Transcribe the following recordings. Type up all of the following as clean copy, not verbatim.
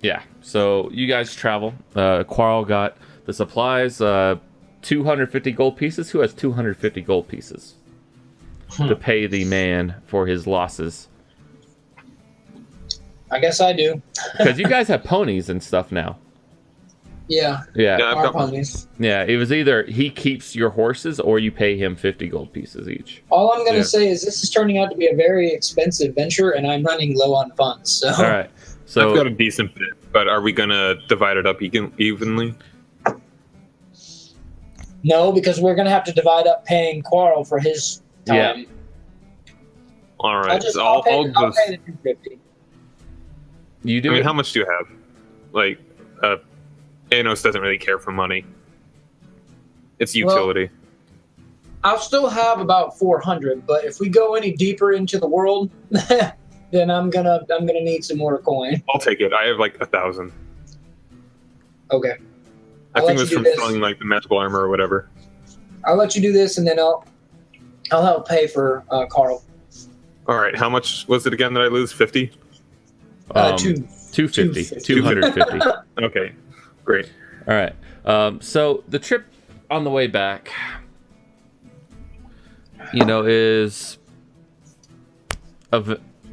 Yeah. So you guys travel. Quarrel got the supplies. 250 gold pieces. Who has 250 gold pieces to pay the man for his losses? I guess I do. Because you guys have ponies and stuff now. Yeah. Yeah. Our ponies. Yeah. It was either he keeps your horses or you pay him 50 gold pieces each. All I'm going to say is this is turning out to be a very expensive venture, and I'm running low on funds. So. All right. So I've got a decent bit, but are we gonna divide it up evenly? No, because we're going to have to divide up paying Quarrel for his time. Yeah. All right. I'll pay the 250. You do. I mean, how much do you have? Like, Anos doesn't really care for money. It's utility. I'll still have about 400, but if we go any deeper into the world, then I'm gonna need some more coin. I'll take it. I have like 1,000. Okay. I think it was from selling like the magical armor or whatever. I'll let you do this, and then I'll help pay for Carl. All right. How much was it again that I lose? 50? 250. 250. Okay. Great. All right. So the trip on the way back, is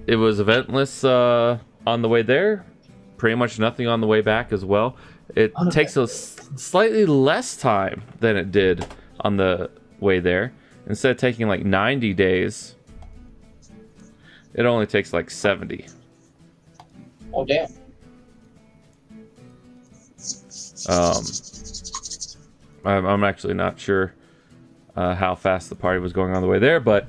it was eventless on the way there. Pretty much nothing on the way back as well. It takes a slightly less time than it did on the way there. Instead of taking like 90 days, it only takes like 70. Oh, damn. I'm actually not sure how fast the party was going on the way there, but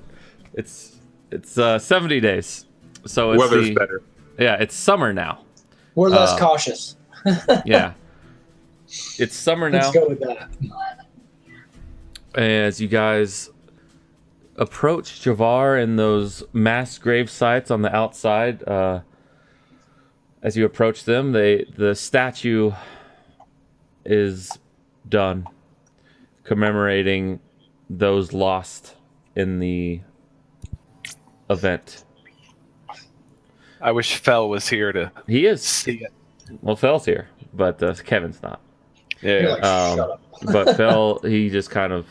it's 70 days. So it's weather's better. Yeah, it's summer now. We're less cautious. Yeah. It's summer now. Let's go with that. As you guys approach Javar and those mass grave sites on the outside, as you approach them, the statue is done, commemorating those lost in the event. I wish Fel was here to. He is. See it. Well, Fel's here, but Kevin's not. Yeah. Shut up. But Fel, he just kind of,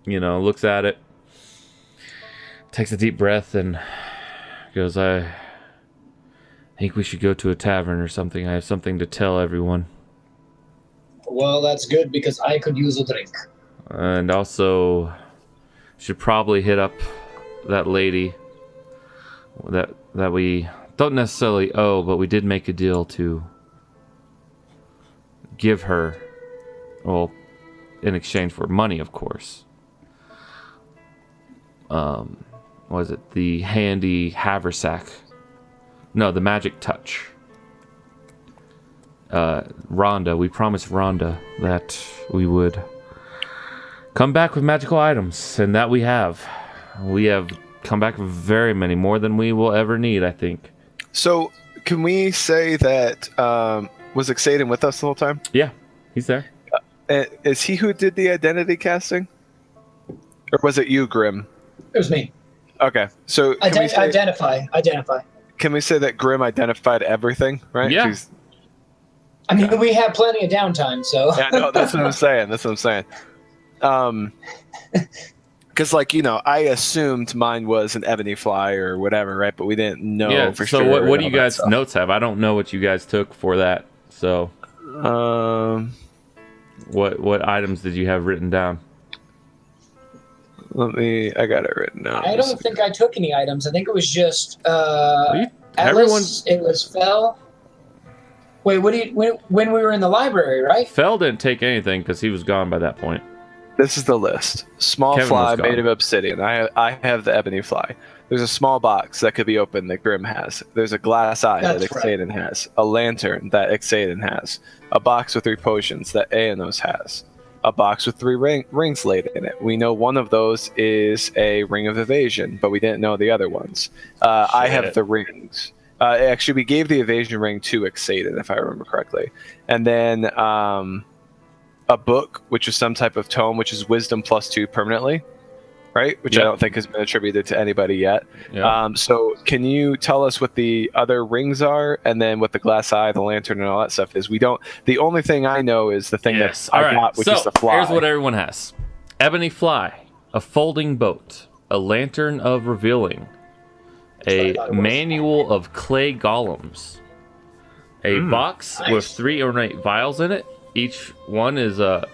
looks at it, takes a deep breath, and goes, I think we should go to a tavern or something. I have something to tell everyone. Well, that's good because I could use a drink. And also, should probably hit up that lady that we don't necessarily owe, but we did make a deal to give her, well, in exchange for money, of course. Was it the handy haversack? No, the magic touch. Rhonda, we promised Rhonda that we would come back with magical items, and that we have. We have come back with very many, more than we will ever need, I think. So, can we say that was Xaden with us the whole time? Yeah, he's there. Is he who did the identity casting? Or was it you, Grim? It was me. Okay, so Identify. Can we say that Grim identified everything, right? Yeah. I mean, we have plenty of downtime, so. Yeah, no, that's what I'm saying. Because, I assumed mine was an ebony fly or whatever, right? But we didn't know for sure. So what do you guys' notes have? I don't know what you guys took for that. So, what items did you have written down? I got it wrten down. I don't think I took any items. I think it was just everyone. It was Fel. Wait, when we were in the library, right? Fel didn't take anything because he was gone by that point. This is the list. Small Kevin fly was gone. made of obsidian. I have the ebony fly. There's a small box that could be opened that Grim has. There's a glass eye that Xaden has. A lantern that Xaden has. A box with 3 potions that Aenos has. A box with 3 rings laid in it. We know one of those is a ring of evasion, but we didn't know the other ones. I have the rings. Actually, we gave the evasion ring to Xaden, if I remember correctly. And then a book, which is some type of tome, which is wisdom +2 permanently. right? Which I don't think has been attributed to anybody yet. Yeah. So can you tell us what the other rings are, and then what the glass eye, the lantern, and all that stuff is? We don't. The only thing I know is the thing that I got, which is the fly. Here's what everyone has: ebony fly, a folding boat, a lantern of revealing, a manual of clay golems, a box with 3 ornate vials in it. Each one is a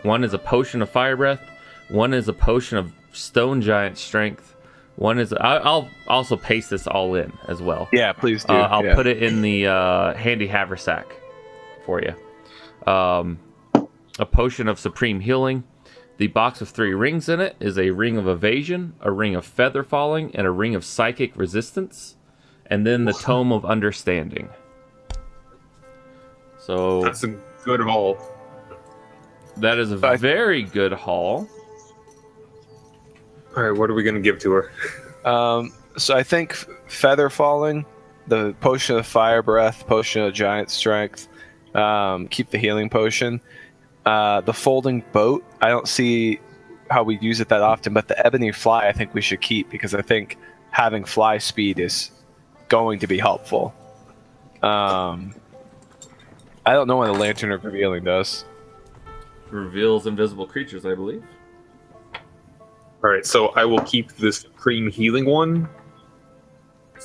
potion of fire breath, one is a potion of stone giant strength, one is I'll also paste this all in as well. Yeah, please do. I'll put it in the handy haversack for you. A potion of supreme healing. The box with 3 rings in it is a ring of evasion, a ring of feather falling, and a ring of psychic resistance, and then the tome of understanding. So that's a good haul. That is a very good haul. All right, what are we going to give to her? So I think feather falling, the potion of fire breath, potion of giant strength, keep the healing potion. The folding boat, I don't see how we use it that often, but the ebony fly I think we should keep, because I think having fly speed is going to be helpful. I don't know what the lantern of revealing does. Reveals invisible creatures, I believe. All right, so I will keep this cream healing one.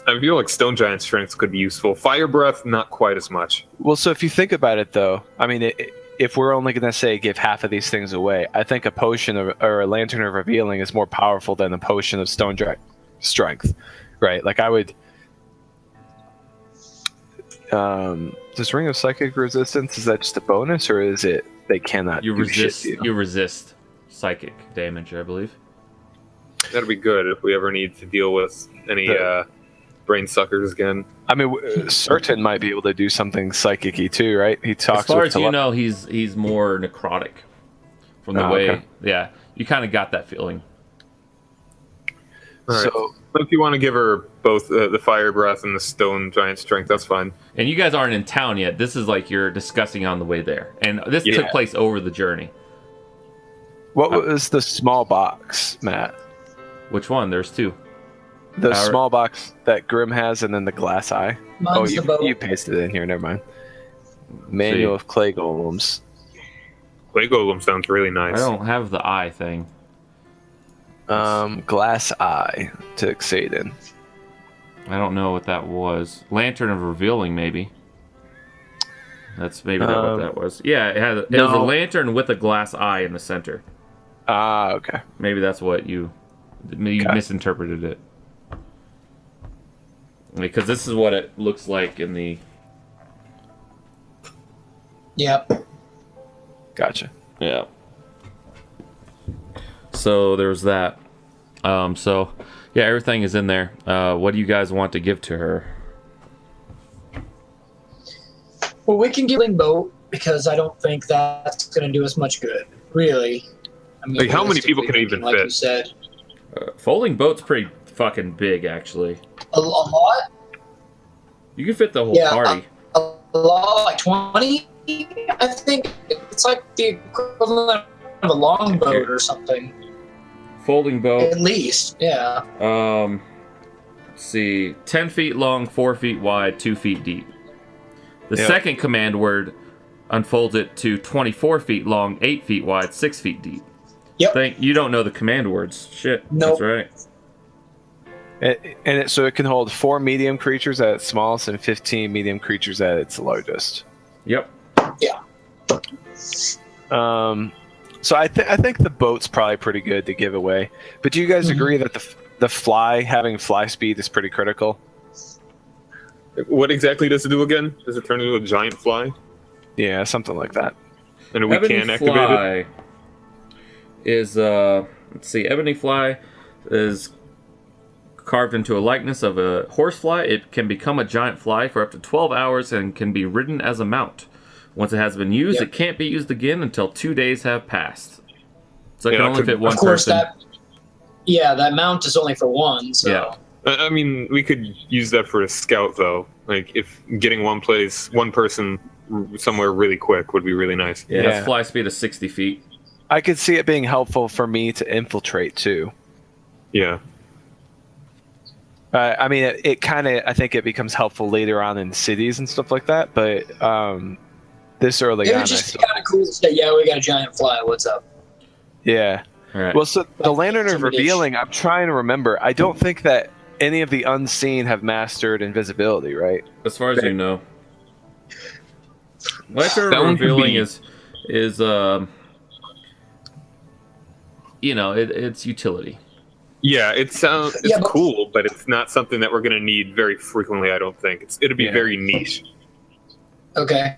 I feel like stone giant strength could be useful. Fire breath, not quite as much. Well, so if you think about it, though, I mean, if we're only going to say give half of these things away, I think a potion or a lantern of revealing is more powerful than a potion of stone giant strength, right? Like I would. Does ring of psychic resistance, is that just a bonus, or is it they cannot you do resist shit, you resist psychic damage, I believe. That'd be good if we ever need to deal with any brain suckers again. I mean, Certain might be able to do something psychic-y too, right? He talks. As far as you know, he's more necrotic from the way. Okay. Yeah, you kind of got that feeling. All right. So if you want to give her both the fire breath and the stone giant strength, that's fine. And you guys aren't in town yet. This is like you're discussing on the way there, and this took place over the journey. what was the small box, Matt? Which one? There's 2. The small box that Grim has, and then the glass eye. Mine's the boat. You pasted it in here. Never mind. Manual of clay golems. Clay golem sounds really nice. I don't have the eye thing. Glass eye to Xaden. I don't know what that was. Lantern of Revealing, maybe. That's maybe not what that was. Yeah, it was a lantern with a glass eye in the center. Okay. Maybe that's what you misinterpreted it. Because this is what it looks like in the... Yep. Gotcha. Yeah. So there's that. So, yeah, everything is in there. What do you guys want to give to her? Well, we can give Ling boat, because I don't think that's going to do us much good, really. I mean, Like, how many people can it even like fit? you said. Folding boat's pretty fucking big, actually. A lot? You can fit the whole party. A lot, like 20? I think it's like the equivalent of a longboat or something. Folding boat. At least, yeah. Let's see. 10 feet long, 4 feet wide, 2 feet deep. The second command word unfolds it to 24 feet long, 8 feet wide, 6 feet deep. Yep. You don't know the command words. Shit. Nope. That's right. So it can hold 4 medium creatures at its smallest and 15 medium creatures at its largest. Yep. Yeah. So I think the boat's probably pretty good to give away. But do you guys agree that the fly, having fly speed, is pretty critical? What exactly does it do again? Does it turn into a giant fly? Yeah, something like that. And we can activate it? Is let's see, ebony fly is carved into a likeness of a horsefly. It can become a giant fly for up to 12 hours and can be ridden as a mount. Once it has been used, it can't be used again until 2 days have passed. So it can only fit one of course, person. that mount is only for one. So. Yeah. I mean, we could use that for a scout, though. Like, if getting one person somewhere really quick would be really nice. Yeah, it has fly speed of 60 feet. I could see it being helpful for me to infiltrate too. Yeah. I mean, it kind of. I think it becomes helpful later on in cities and stuff like that. But this early It on, would just be kind of cool to say, "Yeah, we got a giant fly. What's up?" yeah. All right. Well, so the Lantern of Intimidation. Revealing. I'm trying to remember. I don't think that any of the unseen have mastered invisibility, right? As far as you know, Lantern That of one could Revealing be- is it's utility. Yeah, it's Yeah, but- cool, but it's not something that we're going to need very frequently, I don't think. It'll be Yeah. very niche. Okay.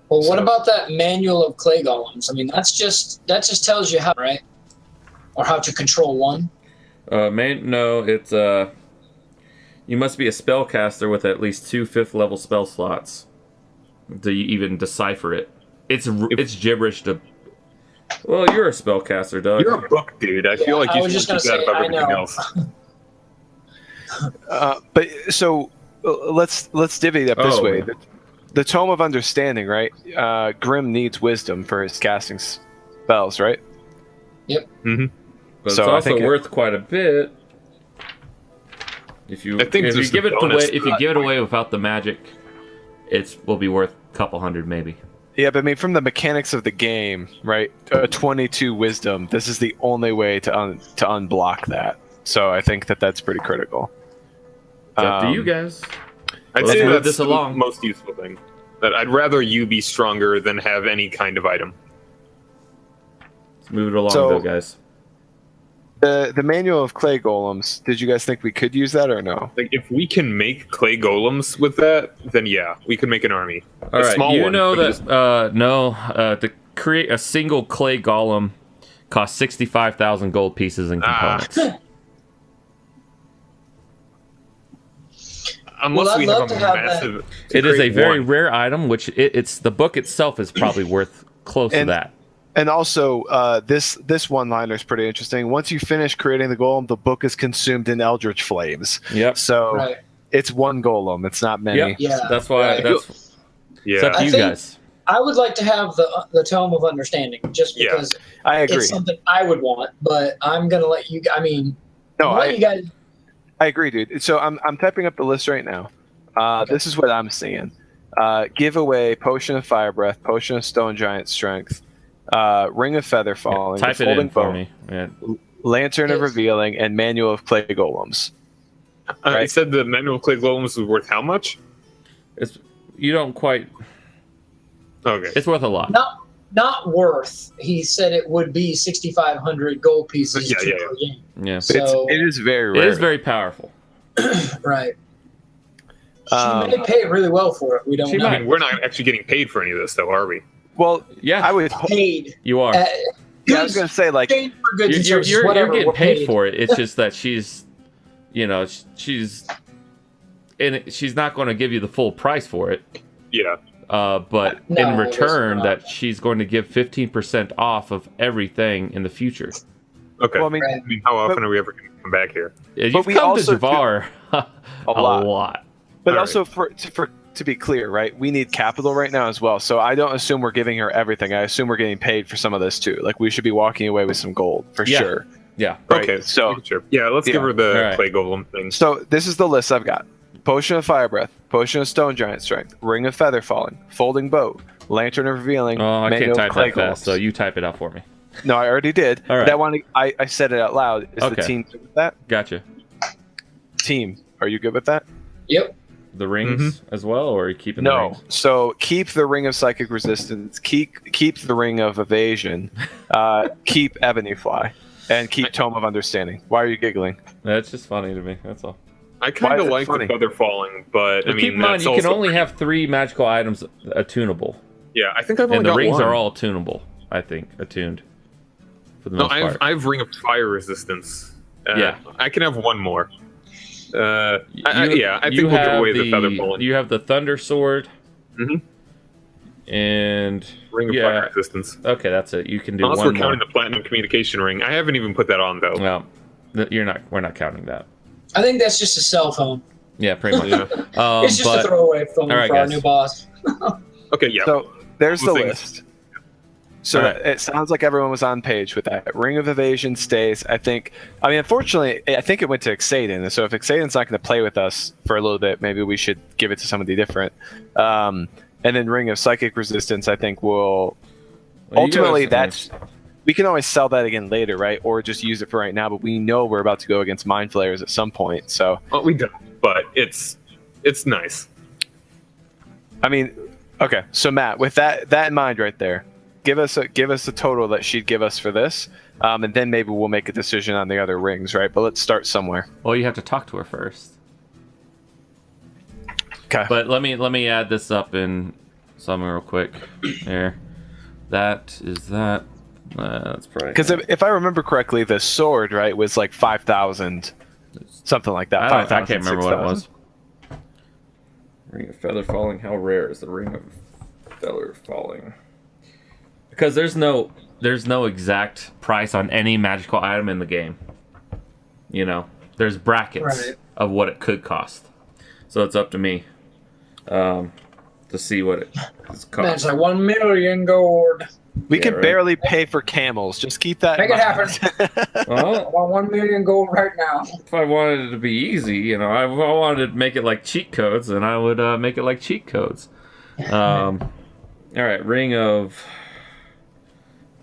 Well, what So- about that manual of clay golems? I mean, that just tells you how, right? Or how to control one. No, it's you must be a spellcaster with at least 2 5th level spell slots to even decipher it. It's gibberish to. Well, you're a spellcaster, Doug. You're a book dude. I feel Yeah, like I you was should just keep gonna that say, above I everything know. else. But so let's divvy it up this Oh, way. yeah. The Tome of Understanding, right? Grim needs wisdom for his casting spells, right? Mm-hmm. But So it's I also think worth quite a bit. If you I think if you there's give a it away bonus if to you that. give it away without the magic, it will be worth a couple hundred maybe. Yeah, but I mean, from the mechanics of the game, right? 22 wisdom. This is the only way to unblock that. So I think that's pretty critical. It's up to you guys. I'd Let's say move that's this the along. most useful thing. That I'd rather you be stronger than have any kind of item. Let's move it along, So- though, guys. The manual of clay golems. Did you guys think we could use that or no? Like, if we can make clay golems with that, then yeah, we can make an army. All right, small you one, know but that to create a single clay golem costs 65,000 gold pieces and components. Unless Well, I'd we love have to a have that. massive. to It is a create very one. rare item, which it's the book itself is probably worth close to And- that. And also, this one-liner is pretty interesting. Once you finish creating the golem, the book is consumed in eldritch flames. Yep. So Right. it's one golem. It's not many. Yep. Yeah. That's why. Right. That's it's Yeah. up to I you think- guys. I would like to have the Tome of Understanding, just Yeah. because I agree. it's something I would want. But I'm gonna let you. I mean, No, I'll let you guys. I agree, dude. So I'm typing up the list right now. This is what I'm seeing. Give away Potion of Fire Breath, Potion of Stone Giant Strength, Ring of Feather Falling, Type it Folding in for Bow, me. Yeah. Lantern of Yes. Revealing, and Manual of Clay Golems. I Right. said the manual clay golems was worth how much? It's you don't quite. Okay. It's worth a lot. Not worth. He said it would be 6,500 gold pieces Yeah, to yeah, per game. Yeah. So it is very It rare. is very powerful. right. She Um, may pay really well for it. We don't she know. I mean, we're not actually getting paid for any of this, though, are we? Well, Yeah, I would. Paid. you are. Yeah, I was gonna say like Exchange for goods and You're services, whatever, getting we're paid for it. It's just that she's she's not going to give you the full price for it. Yeah. But No, in it return, is not. that she's going to give 15% off of everything in the future. Okay. well, I mean, Right. I mean, how often are we ever going to come back here? Yeah, You've we come to also Javar a a lot. lot. But All also to be clear, right? We need capital right now as well. So I don't assume we're giving her everything. I assume we're getting paid for some of this too. Like we should be walking away with some gold for Yeah. sure. Yeah. Right, Okay. so- sure. Yeah, let's give Yeah. her the All right. clay golem thing. So this is the list I've got: Potion of Fire Breath, Potion of Stone Giant Strength, Ring of Feather Falling, Folding Bow, Lantern of Revealing. Oh, I Manual can't of type Clay that fast, Golems. so you type it out for me. No, I already did. All right. That one, I said it out loud. Is Okay. the team good with that? Gotcha. Team, are you good with that? Yep. The rings as well, or are you keeping the No. rings? So keep the Ring of Psychic Resistance. Keep the Ring of Evasion. Keep Ebony Fly, and keep Tome of Understanding. Why are you giggling? That's just funny to me. That's all. I kind Why is of it like funny? the feather falling, but I But mean, keep in mind, that's you can also- only have 3 magical items attunable, Yeah, I think I've only and the got rings one. are all tunable. I think attuned for the No, most part. I have ring of fire resistance. Yeah. I can have one more. I You- think we'll give have away the feather falling. You have the thunder sword, Mhm. and Ring of yeah. fire resistance. Okay, that's it. You can do Unless one we're more. counting the platinum communication ring. I haven't even put that on though. Well, we're not counting that. I think that's just a cell phone. Yeah, pretty much. Yeah. It's just a throwaway phone all right, for our guys. new boss. Okay, yeah. So there's the Those things. list. So All right. it sounds like everyone was on page with that. Ring of Evasion stays. I mean, unfortunately, I think it went to Axaden. So if Axaden's not going to play with us for a little bit, maybe we should give it to somebody different. And then Ring of Psychic Resistance, I think will ultimately we can always sell that again later, right? Or just use it for right now. But we know we're about to go against Mind Flayers at some point. So we don't, but it's nice. I mean, okay. So Matt, with that in mind, right there. Give us a total that she'd give us for this, and then maybe we'll make a decision on the other rings, right? But let's start somewhere. Well, you have to talk to her first. Okay. But let me add this up in something real quick. There, that is that. That's probably Because if I remember correctly, the sword, right, was like 5,000, something like that. I can't remember 6,000. what it was. Ring of Feather Falling. How rare is the Ring of Feather Falling? Because there's no exact price on any magical item in the game. You know, there's brackets of what it could cost. So it's up to me to see what it costs. That's like 1 million gold. We can barely pay for camels. Just keep that Make in it mind. happen. Well, I want 1 million gold right now. if I wanted it to be easy, you know, I wanted to make it like cheat codes, and I would make it like cheat codes. All right, Ring of...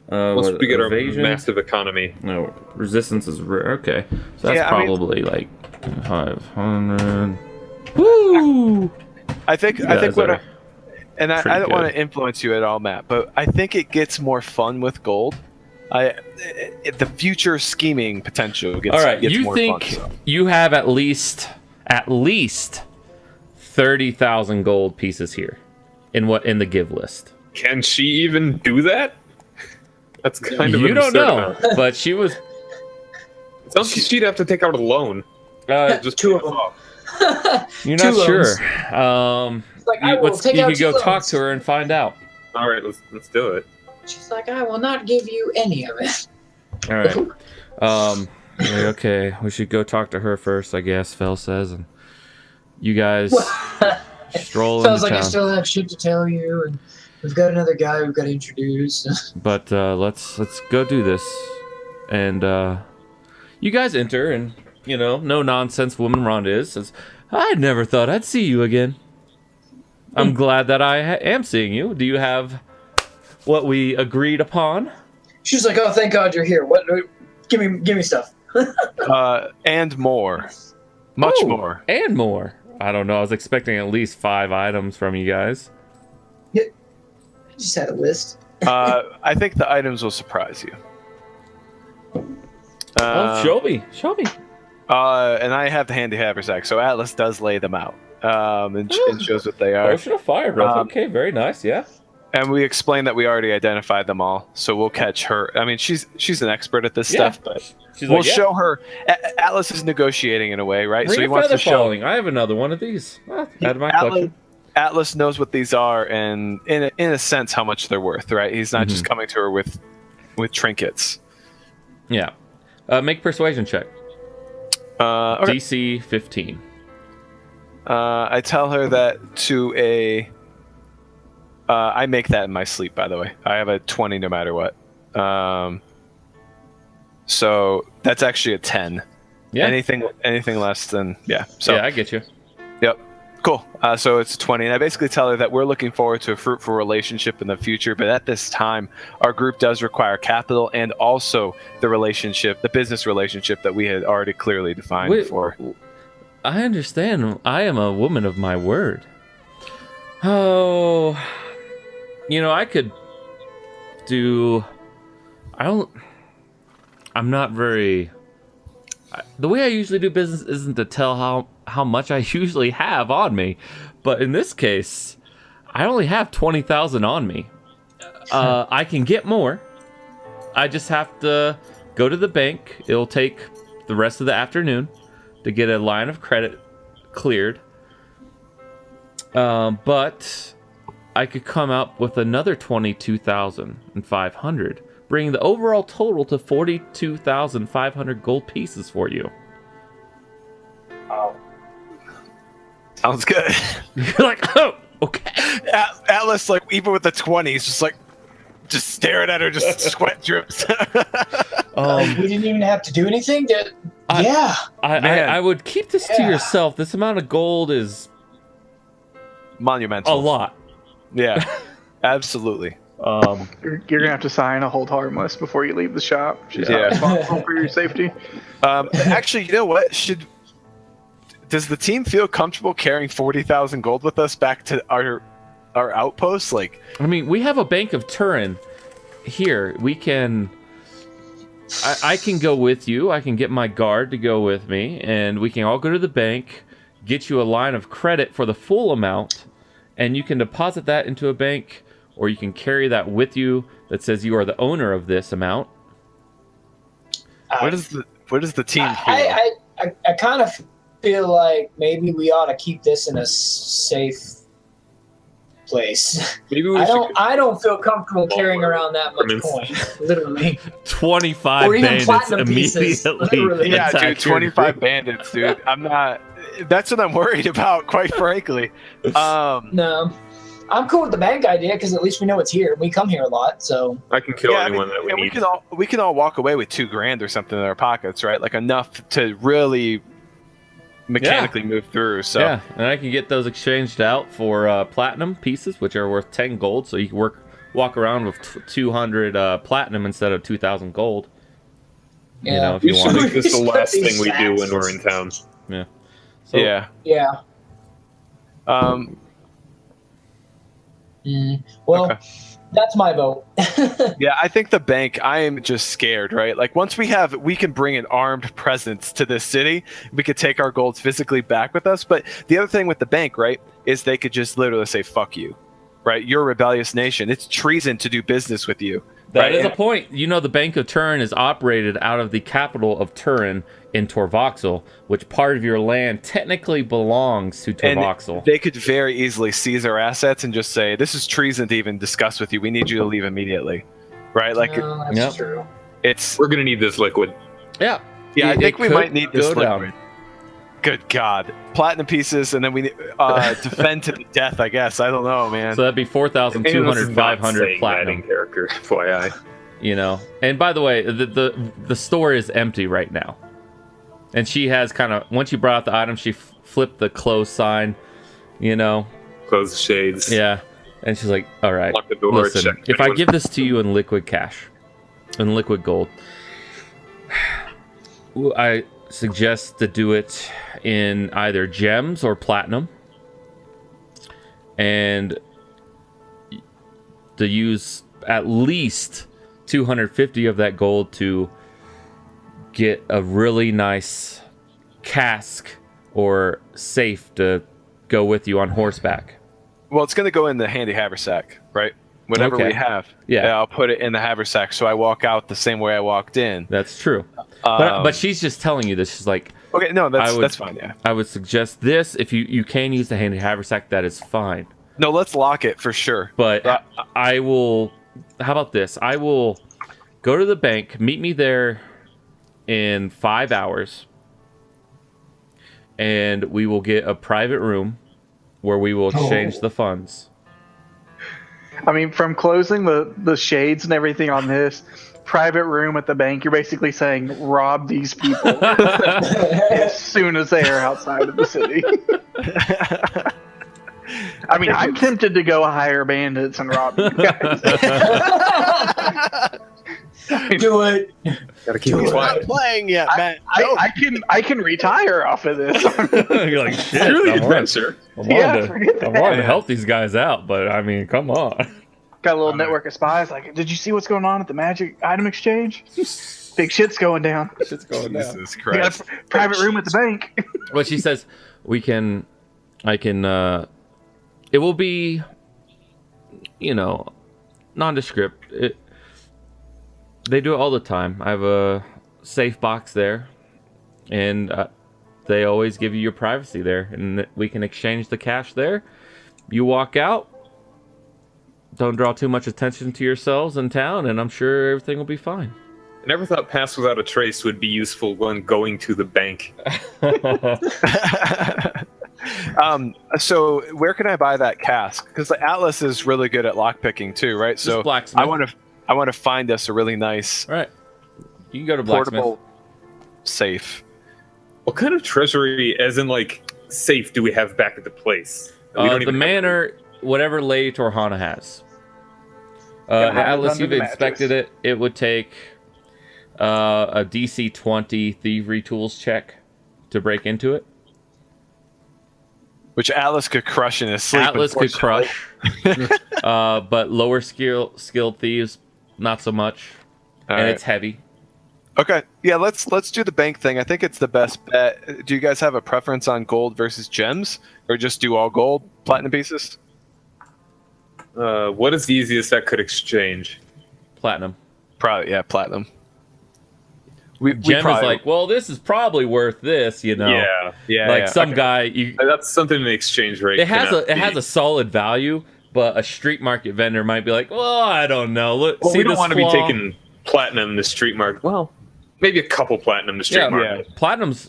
Once we get evasion? our massive economy. No, resistance is rare. Okay, so that's probably like 500. Woo! I think what I don't want good. to influence you at all, Matt, but I think it gets more fun with gold. The future scheming potential gets. All right, gets you more think fun, so. you have at least 30,000 gold pieces here in the give list? Can she even do that? That's kind of You don't absurd know, amount. but she was. It sounds like she'd have to take out a loan. Just two of them. You're Two not sure. It's like, I will take you out could go 2 talk loans. to her and find out. All right, let's do it. She's like, I will not give you any of it. All right. Okay, we should go talk to her first, I guess. Phil says, and you guys stroll Sounds into like I town. still have shit to tell you, and we've got another guy we've got to introduce. But let's go do this. And you guys enter, and you know, no nonsense woman Rhonda says, "I never thought I'd see you again. I'm glad that I am seeing you. Do you have what we agreed upon?" She's like, oh, thank God you're here. What? Give me stuff. And more, much Oh, more. and more. I don't know. I was expecting at least 5 items from you guys. I just had a list. I think the items will surprise you. Show me. And I have the handy haversack, so Atlas does lay them out and shows what they are. Potion of Fire Breath. Okay, very nice. Yeah. And we explain that we already identified them all, so we'll catch her. I mean, she's an expert at this stuff, but She's we'll like, yeah. show her. Atlas is negotiating in a way, right? Ring So he of wants to Feather show. Falling. I have another one of these. Add to my collection. Atlas knows what these are, and in a sense, how much they're worth, right? He's not just coming to her with trinkets. Yeah. Make persuasion check. Okay. DC 15. I tell her that to a. I make that in my sleep, by the way. I have a 20 no matter what. So that's actually a 10. Yeah. Anything less than So yeah, I get you. Yep. Cool. So it's a 20, and I basically tell her that we're looking forward to a fruitful relationship in the future, but at this time, our group does require capital and also the business relationship that we had already clearly defined before. I understand. I am a woman of my word. Oh, I could do. I'm not very. The way I usually do business isn't to tell how much I usually have on me, but in this case, I only have 20,000 on me. I can get more. I just have to go to the bank. It'll take the rest of the afternoon to get a line of credit cleared. But I could come up with another 22,500, bringing the overall total to 42,500 gold pieces for you. Sounds good. You're like, oh, okay. Atlas, like, even with the 20, he's just like, just staring at her, just sweat drips. We didn't even have to do anything. I would keep this to yourself. This amount of gold is monumental. a lot. Yeah, absolutely. You're gonna have to sign a hold harmless before you leave the shop. She's not responsible for your safety. Actually, you know what? Does the team feel comfortable carrying 40,000 gold with us back to our outpost? Like, I mean, we have a bank of Turin here. We can. I can go with you. I can get my guard to go with me, and we can all go to the bank, get you a line of credit for the full amount, and you can deposit that into a bank, or you can carry that with you that says you are the owner of this amount. What does the team feel? I kind of feel like maybe we ought to keep this in a safe place. Maybe we I don't feel comfortable carrying around that much coin. Literally. 25 or even bandits platinum pieces. immediately. Literally. Yeah, attack dude, your 25 group. bandits, dude. I'm not. That's what I'm worried about, quite frankly. No. I'm cool with the bank idea because at least we know it's here. We come here a lot, so I can kill anyone that we and need. we can all walk away with $2,000 or something in our pockets, right? Like enough to really mechanically move through. So Yeah, and I can get those exchanged out for platinum pieces, which are worth 10 gold. So you can walk around with 200 platinum instead of 2,000 gold. yeah. You know, if We you should want make this the Just last put thing we these do when sacks. we're in town. Yeah. So, yeah. Yeah. Well, Okay. that's my vote. Yeah, I think the bank, I am just scared, right? Like once we can bring an armed presence to this city, we could take our golds physically back with us. But the other thing with the bank, right, is they could just literally say, fuck you, right? You're a rebellious nation. It's treason to do business with you. That right? is a point. You know, the Bank of Turin is operated out of the capital of Turin in Torvoxel, which part of your land technically belongs to Torvoxel. And they could very easily seize our assets and just say, this is treason to even discuss with you. We need you to leave immediately. Right? Like, No, that's Yep. true. it's... We're gonna need this liquid. Yeah. Yeah, I It think we could might need this go down. liquid. Good God. Platinum pieces, and then we defend to the death, I guess. I don't know, man. So that'd be 4,200, 500 platinum. Character, FYI. You know, and by the way, the store is empty right now, and she has kind of, once you brought out the item, she flipped the close sign, you know. Close the shades. Yeah, and she's like, all right, Lock the door. listen, Check if I anyone- give this to you in liquid cash, in liquid gold, I suggest to do it in either gems or platinum, and to use at least 250 of that gold to get a really nice cask or safe to go with you on horseback. Well, it's going to go in the handy haversack, right? Whatever Okay. we have. Yeah. I'll put it in the haversack so I walk out the same way I walked in. That's true. But she's just telling you this. She's like, Okay, no, I would- that's fine, yeah. I would suggest this. If you can use the handy haversack, that is fine. No, let's lock it for sure. But I will. How about this? I will go to the bank. Meet me there in 5 hours, and we will get a private room where we will exchange the funds. I mean, from closing the shades and everything on this private room at the bank, you're basically saying rob these people as soon as they are outside of the city. I mean, I'm tempted to go hire bandits and rob you guys. Do it. Gotta keep Do it it. quiet. Playing yet, man. I can retire off of this. You're like, shit. Really I wanted adventure. to help these guys out, but I mean, come on. Got a little network of spies. Like, did you see what's going on at the magic item exchange? Big shit's going down. Shit's going down. Jesus We got Christ. a private room at the bank. Well, she says I can. It will be, nondescript. They do it all the time. I have a safe box there, and they always give you your privacy there, and we can exchange the cash there. You walk out. Don't draw too much attention to yourselves in town, and I'm sure everything will be fine. I never thought pass without a trace would be useful when going to the bank. So where can I buy that cask? Because the Atlas is really good at lockpicking too, right? Just So blacksmith. I want to find us a really nice All right. You can go to blacksmith. portable safe. What kind of treasury, as in like safe, do we have back at the place? We don't The even have- manor, whatever Lady Torhana has. Gonna have it Atlas, under you've the inspected mattress. it. It would take a DC 20 thievery tools check to break into it. Which Atlas could crush in his sleep. Atlas could unfortunately. crush, but lower skilled thieves, not so much. All And right. it's heavy. Okay, yeah, let's do the bank thing. I think it's the best bet. Do you guys have a preference on gold versus gems, or just do all gold, platinum pieces? What is the easiest that could exchange? Platinum. Probably, yeah, platinum. We Gem is probably, like, well, this is probably worth this, you know. Yeah. Like yeah. some Okay. guy, you That's something in the exchange rate. it has cannot a be. solid value, but a street market vendor might be like, well, I don't know. Look, Well, see we don't this want to be flaw? taking platinum in the street market. Well, maybe a couple platinum in the street Yeah, market. Platinum's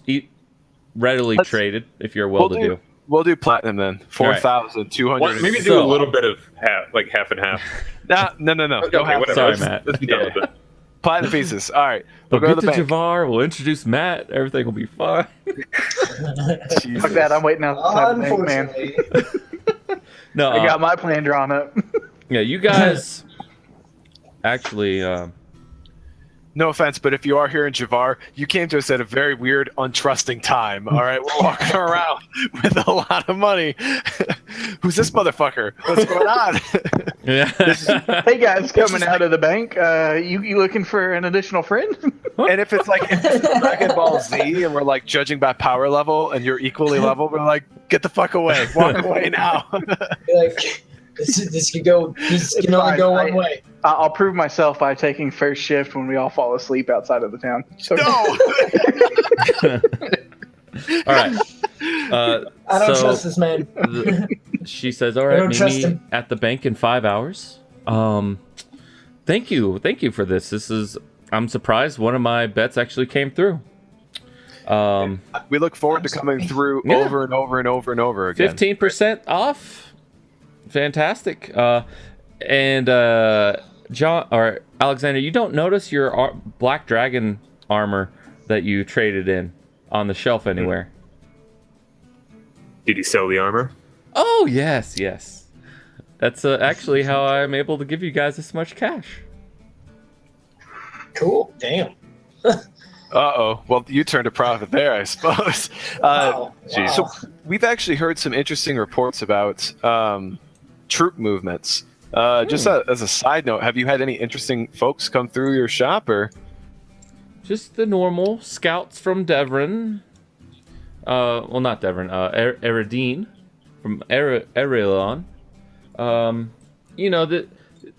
readily Let's- traded if you're well-to-do. We'll do platinum then. right. 4,200. What, maybe do So- a little bit of half and half. No. Okay, Don't have whatever. Sorry, Let's- Matt. Let's be done with it. platinum pieces. All right, We'll we'll go get to to the bank. Javar. We'll introduce Matt. Everything will be fine. Jesus. Fuck that, I'm waiting outside the bank, man. Unfortunately. No, I got my plan drawn up. yeah, you guys actually. No offense, but if you are here in Javar, you came to us at a very weird, untrusting time. All right, we're walking around with a lot of money. Who's this motherfucker? What's going on? Yeah. Hey guys, coming out of the bank. You looking for an additional friend? And if it's Dragon Ball Z and we're like judging by power level and you're equally level, we're like, get the fuck away, walk away now. Like this could go. This It's can only fine. go one way. I'll prove myself by taking first shift when we all fall asleep outside of the town. So No. All right. I don't so trust this man. she says, "All I right, don't meet trust me him. at the bank in 5 hours." Thank you for this. This is. I'm surprised one of my bets actually came through. We look forward to coming through Yeah. over and over and over and over again. 15% off. Fantastic. And John or Alexander, you don't notice your black dragon armor that you traded in on the shelf anywhere. Did he sell the armor? Oh, yes. That's actually how I'm able to give you guys this much cash. Cool. Damn. Uh-oh. Well, you turned a profit there, I suppose. Wow. So we've actually heard some interesting reports about troop movements. Just as a side note, have you had any interesting folks come through your shop, or? Just the normal scouts from Devon. Well, not Devon. Eridine from Erilon. You know,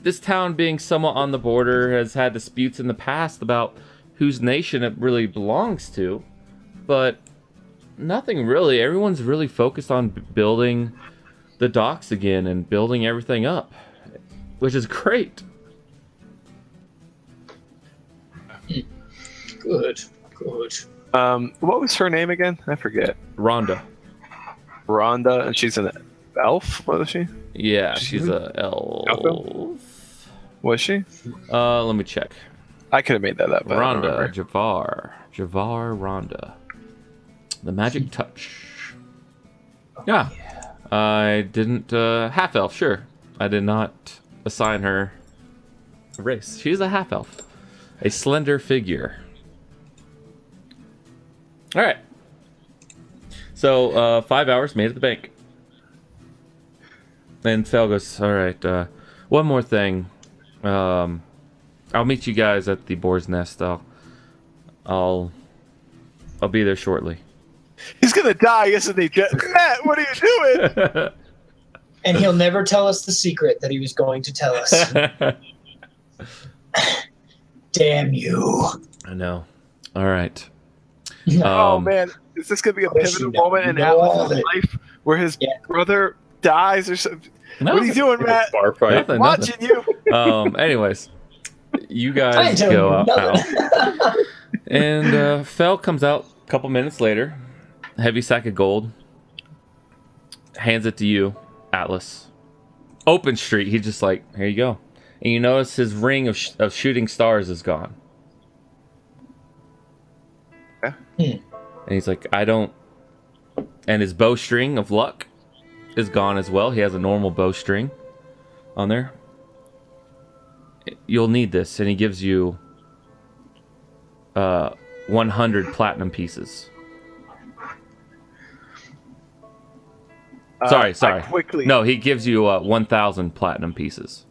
this town being somewhat on the border has had disputes in the past about whose nation it really belongs to, but nothing really. Everyone's really focused on building the docks again and building everything up, which is great. Good. What was her name again? I forget. Rhonda. Rhonda, and she's an elf. What is she? Yeah, she's a elf. Was she? Let me check. I could have made that up. But I don't Rhonda, remember. Javar, Rhonda. The magic touch. Yeah. I didn't, half elf, sure. I did not assign her a race. She's a half elf. A slender figure. Alright. So, 5 hours made at the bank. And Fel goes, alright, one more thing. I'll meet you guys at the Boar's Nest. I'll be there shortly. He's gonna die, isn't he? Matt, what are you doing? And he'll never tell us the secret that he was going to tell us. Damn you. I know. All right. Oh man, is this gonna be a course pivotal you know. moment in You know all Atlas's of it. life where his Yeah. brother dies or something? No, What are you doing, Matt? Bar fight. Nothing. Watching you. Anyways, you I guys ain't telling go you out now. nothing. And Fel comes out a couple minutes later. Heavy sack of gold. hands it to you, Atlas. Open street. He's just like, here you go. And you notice his ring of shooting stars is gone. Yeah. And he's like, I don't. And his bowstring of luck is gone as well. He has a normal bowstring on there. You'll need this. And he gives you 100 platinum pieces. Sorry. No, he gives you 1,000 platinum pieces.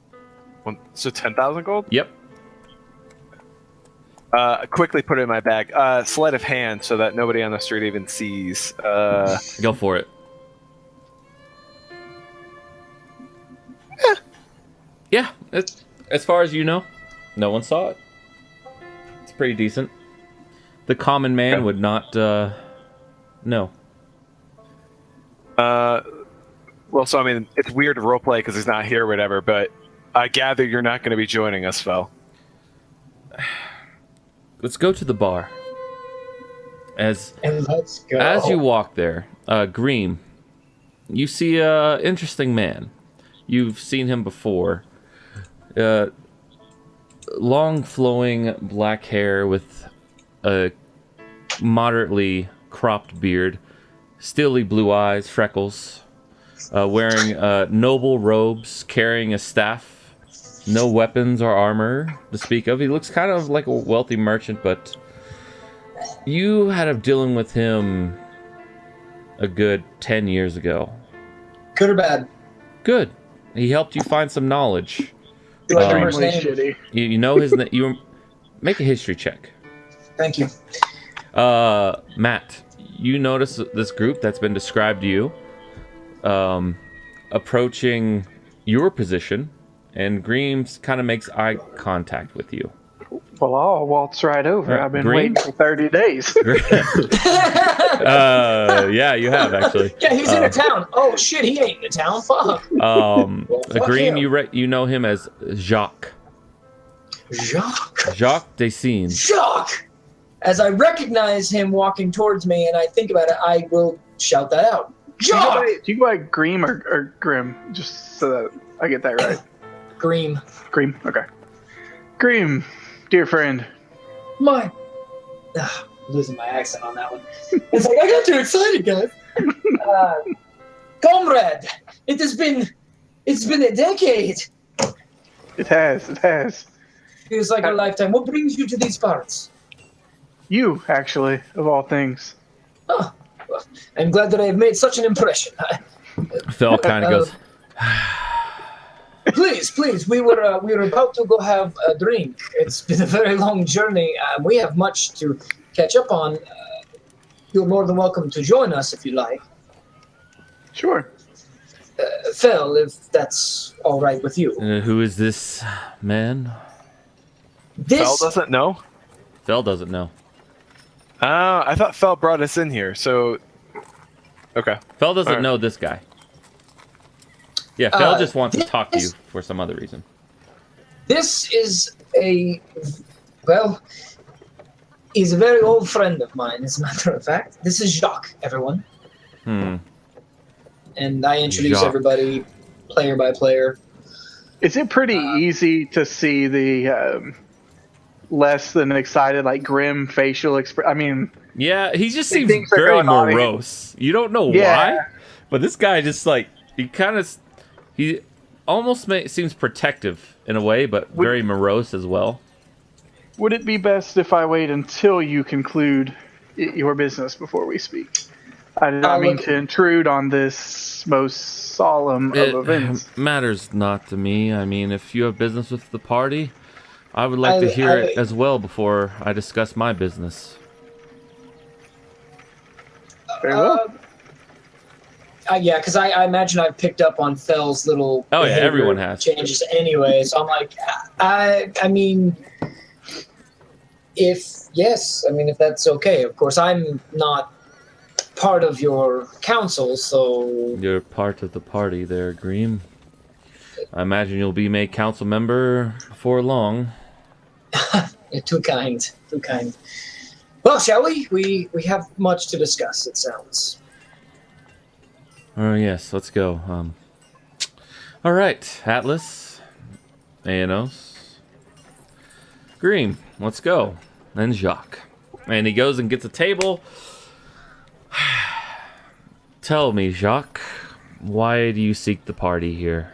So 10,000 gold? Yep. Quickly put it in my bag. Sleight of hand so that nobody on the street even sees. Go for it. Yeah. As far as you know, no one saw it. It's pretty decent. The common man would not know. Well, so I mean, it's weird to roleplay because he's not here or whatever, but I gather you're not going to be joining us, Fel. Let's go to the bar. And let's go. As you walk there, Greem, you see a interesting man. You've seen him before. Long flowing black hair with a moderately cropped beard, steely blue eyes, freckles, wearing noble robes, carrying a staff. No weapons or armor to speak of. He looks kind of like a wealthy merchant, but you had of dealing with him a good 10 years ago. Good or bad? Good. He helped you find some knowledge. Do I know his Extremely name? shitty. You know his name. You make a history check. Thank you. Matt, you notice this group that's been described to you approaching your position. And Greaves kind of makes eye contact with you. Well, I'll waltz right over. I've been Green? waiting for 30 days. Yeah, you have actually. Yeah, he's in a town. Oh shit, he ain't in a town. Fuck. Fuck Green, him. you know him as Jacques. Jacques de Seine. Jacques! As I recognize him walking towards me and I think about it, I will shout that out. Jacques! Do you go by Greem or Grim? Just so that I get that right. Greem. Greem, okay. Greem, dear friend. I'm losing my accent on that one. It's like, I got too excited, guys. Comrade, it's been a decade. It has. Feels like a lifetime. What brings you to these parts? You, actually, of all things. Oh, well, I'm glad that I have made such an impression. Phil kind of goes, Please, we were about to go have a drink. It's been a very long journey. We have much to catch up on. You're more than welcome to join us if you like. Sure. Phil, if that's all right with you. who is this man? Fel doesn't know? Phil doesn't know. I thought Fel brought us in here, so... Okay. Phil doesn't All right. know this guy. Yeah, Phil just wants to talk to you for some other reason. This is he's a very old friend of mine, as a matter of fact. This is Jacques, everyone. And I introduce Jacques. everybody player by player. Is it pretty easy to see the less than excited, like grim facial expression? I mean, Yeah, he just He seems thinks they're very going on morose. You don't know Yeah. why, but this guy just like he almost seems protective in a way, but very morose as well. would it be best if I wait until you conclude your business before we speak? I do not mean to intrude on this most solemn It of events. matters not to me. I mean, if you have business with the party, I would like to hear it as well before I discuss my business. Very well. Yeah, because I imagine I've picked up on Fel's little Oh, yeah, behavior everyone has. changes anyway. So I'm like, I mean, if that's okay. Of course, I'm not part of your council, so You're part of the party there, Greem. I imagine you'll be made council member before long. you're too kind. Well, shall we? We have much to discuss, it sounds. Oh yes, let's go. All right, Atlas, Aenos, Green, let's go. And Jacques. And he goes and gets a table. Tell me, Jacques, why do you seek the party here?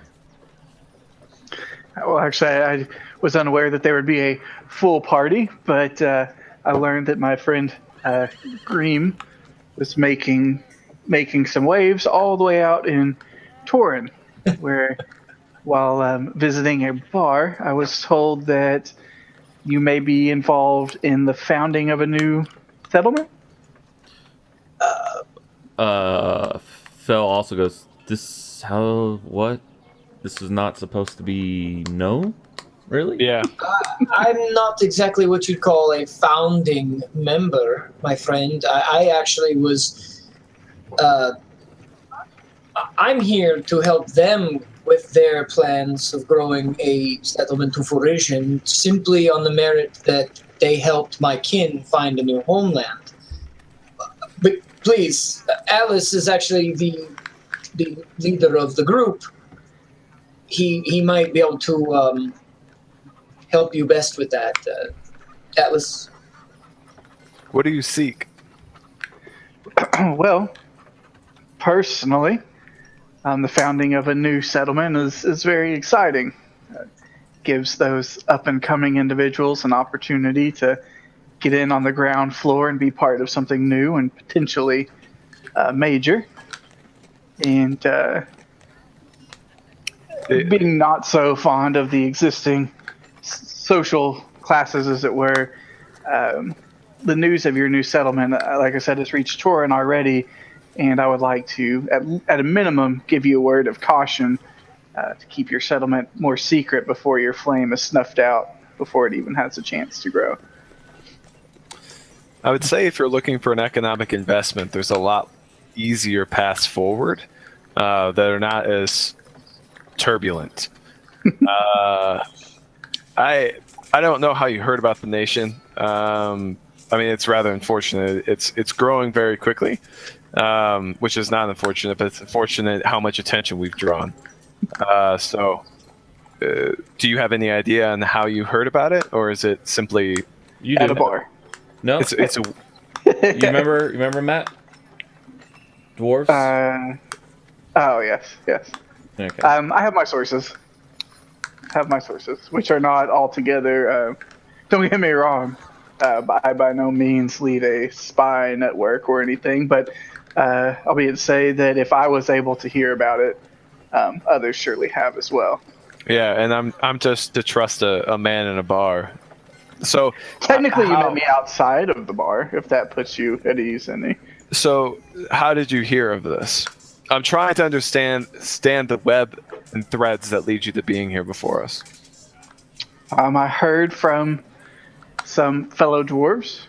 Well, actually, I was unaware that there would be a full party, but I learned that my friend Greem was making some waves all the way out in Torin, where while visiting a bar, I was told that you may be involved in the founding of a new settlement. Phil also goes, what? This is not supposed to be known? Really? Yeah. I'm not exactly what you'd call a founding member, my friend. I actually was. I'm here to help them with their plans of growing a settlement to fruition, simply on the merit that they helped my kin find a new homeland. But please, Alice is actually the leader of the group. He might be able to help you best with that, Atlas. What do you seek? Well, personally, the founding of a new settlement is very exciting. Gives those up-and-coming individuals an opportunity to get in on the ground floor and be part of something new and potentially major. And being not so fond of the existing social classes, as it were, the news of your new settlement, like I said, has reached Torin already, and I would like to, at a minimum, give you a word of caution to keep your settlement more secret before your flame is snuffed out, before it even has a chance to grow. I would say if you're looking for an economic investment, there's a lot easier paths forward that are not as turbulent. I don't know how you heard about the nation. I mean, it's rather unfortunate. It's growing very quickly, which is not unfortunate, but it's unfortunate how much attention we've drawn. Do you have any idea on how you heard about it, or is it simply You At do. a bar. No? it's a You remember Matt? Dwarves? Oh, yes. Okay. I have my sources. Which are not altogether. Don't get me wrong. I by no means lead a spy network or anything, but albeit to say that if I was able to hear about it, others surely have as well. Yeah, and I'm just to trust a man in a bar. So Technically, you met me outside of the bar, if that puts you at ease any. So how did you hear of this? I'm trying to understand the web and threads that lead you to being here before us. I heard from some fellow dwarves,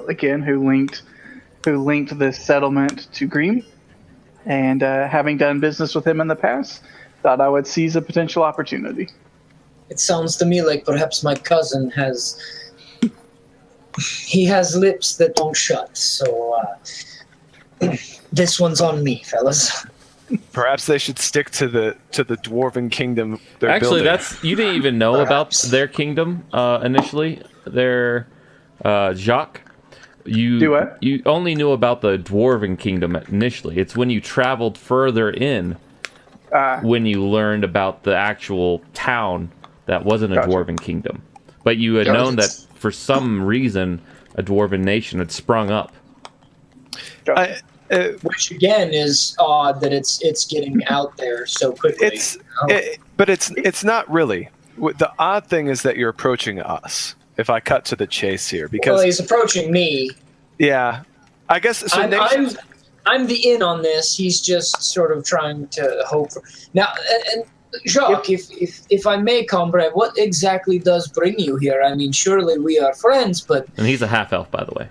again, who linked this settlement to Green, and having done business with him in the past, thought I would seize a potential opportunity. It sounds to me like perhaps my cousin has lips that don't shut. So this one's on me, fellas. Perhaps they should stick to the dwarven kingdom they're Actually, building. you didn't even know about their kingdom initially. Their Jacques. Do what? You only knew about the dwarven kingdom initially. It's when you traveled further in when you learned about the actual town that wasn't a Gotcha. dwarven kingdom. But you had known that for some reason a dwarven nation had sprung up. Which again is odd that it's getting out there so quickly. But it's not really. The odd thing is that you're approaching us. If I cut to the chase here, because he's approaching me. Yeah, I guess so. I'm the in on this. He's just sort of trying to hope for now. And Jacques, if I may, comrade, what exactly does bring you here? I mean, surely we are friends, but And he's a half elf, by the way.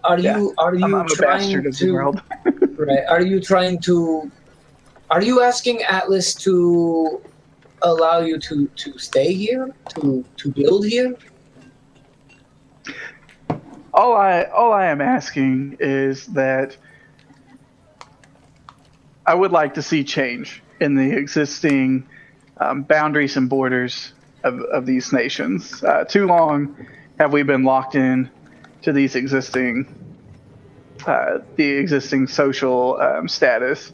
Are you I'm a trying bastard of the to? world. Right? Are you asking Atlas to allow you to stay here, to build here? All I am asking is that I would like to see change in the existing boundaries and borders of these nations. Too long have we been locked in to these existing the existing social status.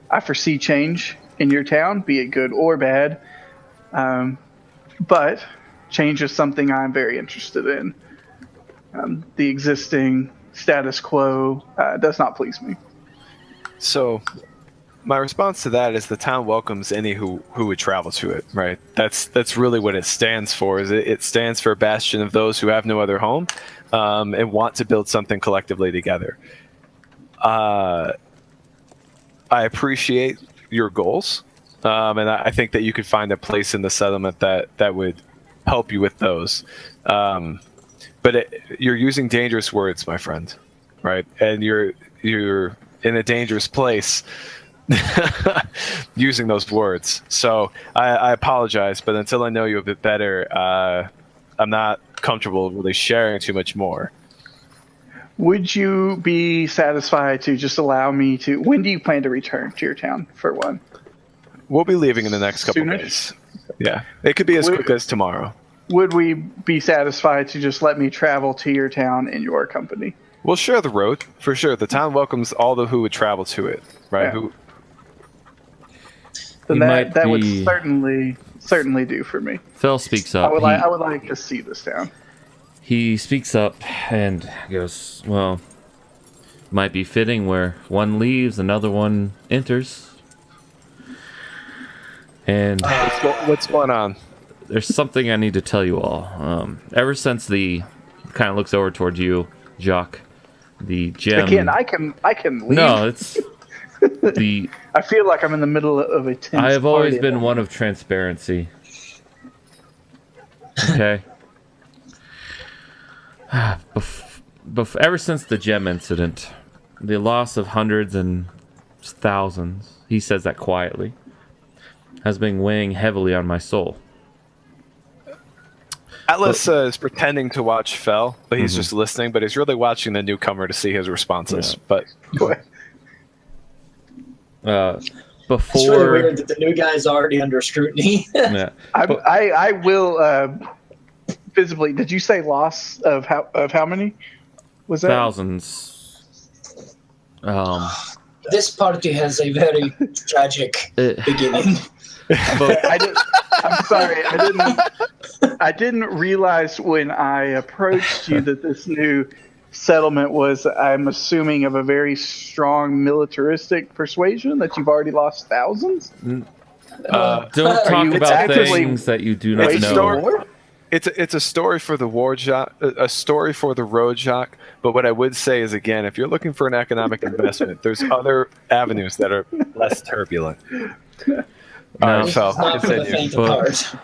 I foresee change in your town, be it good or bad, but change is something I'm very interested in. The existing status quo does not please me. So, my response to that is the town welcomes any who would travel to it. Right. That's really what it stands for. Is it stands for a bastion of those who have no other home, and want to build something collectively together. I appreciate your goals, and I think that you could find a place in the settlement that would help you with those. But you're using dangerous words, my friend, right? And you're in a dangerous place using those words. So I apologize, but until I know you a bit better, I'm not comfortable really sharing too much more. Would you be satisfied to just allow me to? When do you plan to return to your town, for one? We'll be leaving in the next couple of Soonish? days. Yeah, it could be as quick as tomorrow. Would we be satisfied to just let me travel to your town in your company? We'll share the road for sure. The town welcomes all who would travel to it, right? Yeah. Who? Then You might that would be- certainly do for me. Fel speaks I up. would like to see this town. He speaks up and goes, well, might be fitting where one leaves, another one enters. And What's going on? there's something I need to tell you all. Ever since kind of looks over toward you, Jacques, the gem. Again, I can leave. No, it's the. I feel like I'm in the middle of a tense I have always party. been one of transparency. Okay. Ever since the gem incident, the loss of hundreds and thousands, he says that quietly, has been weighing heavily on my soul. Atlas is pretending to watch Fel, but he's just listening. But he's really watching the newcomer to see his responses. Yeah. But go ahead. Before, It's really weird that the new guy's already under scrutiny. yeah, I will visibly. Did you say loss of how many? Was that thousands. This party has a very tragic beginning. But I'm sorry. I didn't realize when I approached you that this new settlement was, I'm assuming, of a very strong militaristic persuasion, that you've already lost thousands. don't Are talk you about actively things that you do not waging know. war? It's a story for the war, a story for the road, Jacques. But what I would say is, again, if you're looking for an economic investment, there's other avenues that are less turbulent. All right, Fel, Not for the continue. faint of heart.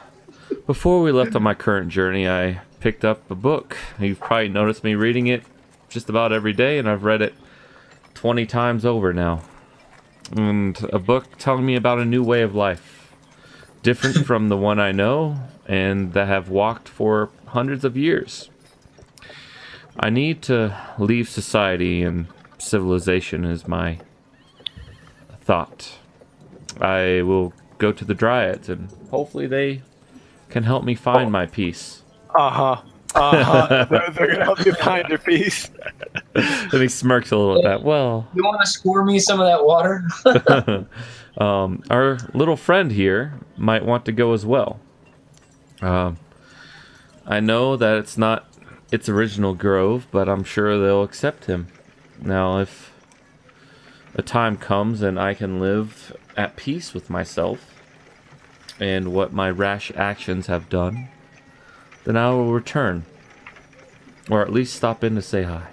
Before we left on my current journey, I picked up a book. You've probably noticed me reading it just about every day, and I've read it 20 times over now. And a book telling me about a new way of life, different from the one I know and that have walked for hundreds of years. I need to leave society, and civilization is my thought. I will go to the Dryads, and hopefully they can help me find my peace. They're gonna help you find your peace. And he smirks a little at that. Well, You want to score me some of that water? our little friend here might want to go as well. I know that it's not its original grove, but I'm sure they'll accept him. Now, if a time comes and I can live at peace with myself and what my rash actions have done, then I will return. Or at least stop in to say hi.